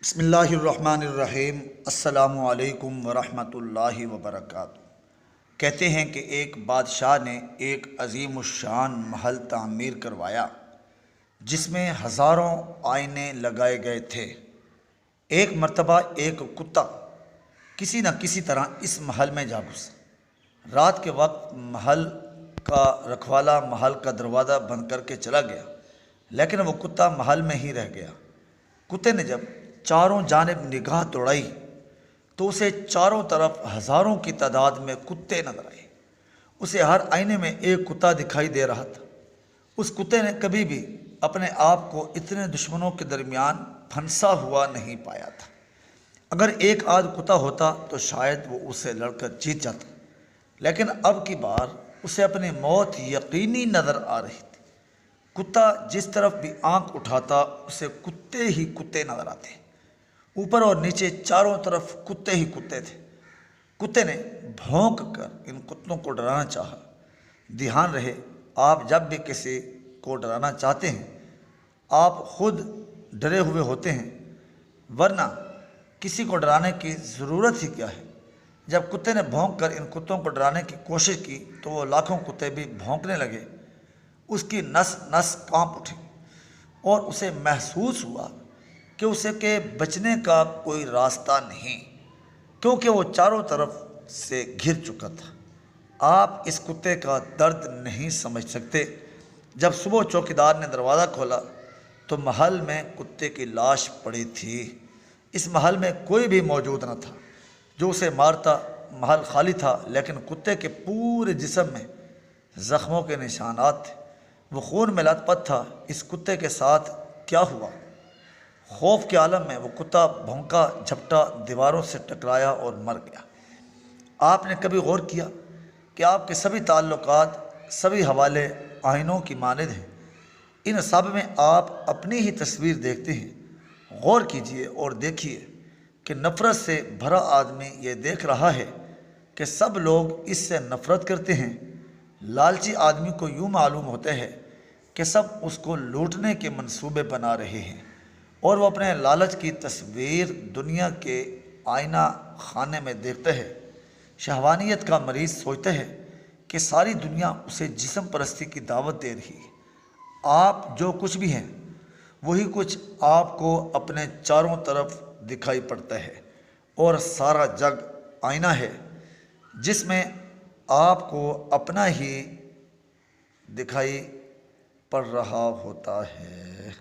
بسم اللہ الرحمن الرحیم۔ السلام علیکم ورحمۃ اللہ وبرکاتہ۔ کہتے ہیں کہ ایک بادشاہ نے ایک عظیم الشان محل تعمیر کروایا جس میں ہزاروں آئینے لگائے گئے تھے۔ ایک مرتبہ ایک کتا کسی نہ کسی طرح اس محل میں جا گھسا۔ رات کے وقت محل کا رکھوالا محل کا دروازہ بند کر کے چلا گیا، لیکن وہ کتا محل میں ہی رہ گیا۔ کتے نے جب چاروں جانب نگاہ دوڑائی تو اسے چاروں طرف ہزاروں کی تعداد میں کتے نظر آئے۔ اسے ہر آئینے میں ایک کتا دکھائی دے رہا تھا۔ اس کتے نے کبھی بھی اپنے آپ کو اتنے دشمنوں کے درمیان پھنسا ہوا نہیں پایا تھا۔ اگر ایک آدھ کتا ہوتا تو شاید وہ اسے لڑ کر جیت جاتا، لیکن اب کی بار اسے اپنی موت یقینی نظر آ رہی تھی۔ کتا جس طرف بھی آنکھ اٹھاتا اسے کتے ہی کتے نظر آتے، اوپر اور نیچے چاروں طرف کتے ہی کتے تھے۔ کتے نے بھونک کر ان کتوں کو ڈرانا چاہا۔ دھیان رہے، آپ جب بھی کسی کو ڈرانا چاہتے ہیں آپ خود ڈرے ہوئے ہوتے ہیں، ورنہ کسی کو ڈرانے کی ضرورت ہی کیا ہے۔ جب کتے نے بھونک کر ان کتوں کو ڈرانے کی کوشش کی تو وہ لاکھوں کتے بھی بھونکنے لگے۔ اس کی نس نس کانپ اٹھی اور اسے محسوس ہوا کہ اسے کے بچنے کا کوئی راستہ نہیں، کیونکہ وہ چاروں طرف سے گھر چکا تھا۔ آپ اس کتے کا درد نہیں سمجھ سکتے۔ جب صبح چوکیدار نے دروازہ کھولا تو محل میں کتے کی لاش پڑی تھی۔ اس محل میں کوئی بھی موجود نہ تھا جو اسے مارتا۔ محل خالی تھا، لیکن کتے کے پورے جسم میں زخموں کے نشانات تھے۔ وہ خون میں لت پت تھا۔ اس کتے کے ساتھ کیا ہوا؟ خوف کے عالم میں وہ کتا بھونکا، جھپٹا، دیواروں سے ٹکرایا اور مر گیا۔ آپ نے کبھی غور کیا کہ آپ کے سبھی تعلقات، سبھی حوالے آئینوں کی مانند ہیں؟ ان سب میں آپ اپنی ہی تصویر دیکھتے ہیں۔ غور کیجئے اور دیکھیے کہ نفرت سے بھرا آدمی یہ دیکھ رہا ہے کہ سب لوگ اس سے نفرت کرتے ہیں۔ لالچی آدمی کو یوں معلوم ہوتا ہے کہ سب اس کو لوٹنے کے منصوبے بنا رہے ہیں، اور وہ اپنے لالچ کی تصویر دنیا کے آئینہ خانے میں دیکھتا ہے۔ شہوانیت کا مریض سوچتا ہے کہ ساری دنیا اسے جسم پرستی کی دعوت دے رہی ہے۔ آپ جو کچھ بھی ہیں وہی کچھ آپ کو اپنے چاروں طرف دکھائی پڑتا ہے، اور سارا جگ آئینہ ہے جس میں آپ کو اپنا ہی دکھائی پڑ رہا ہوتا ہے۔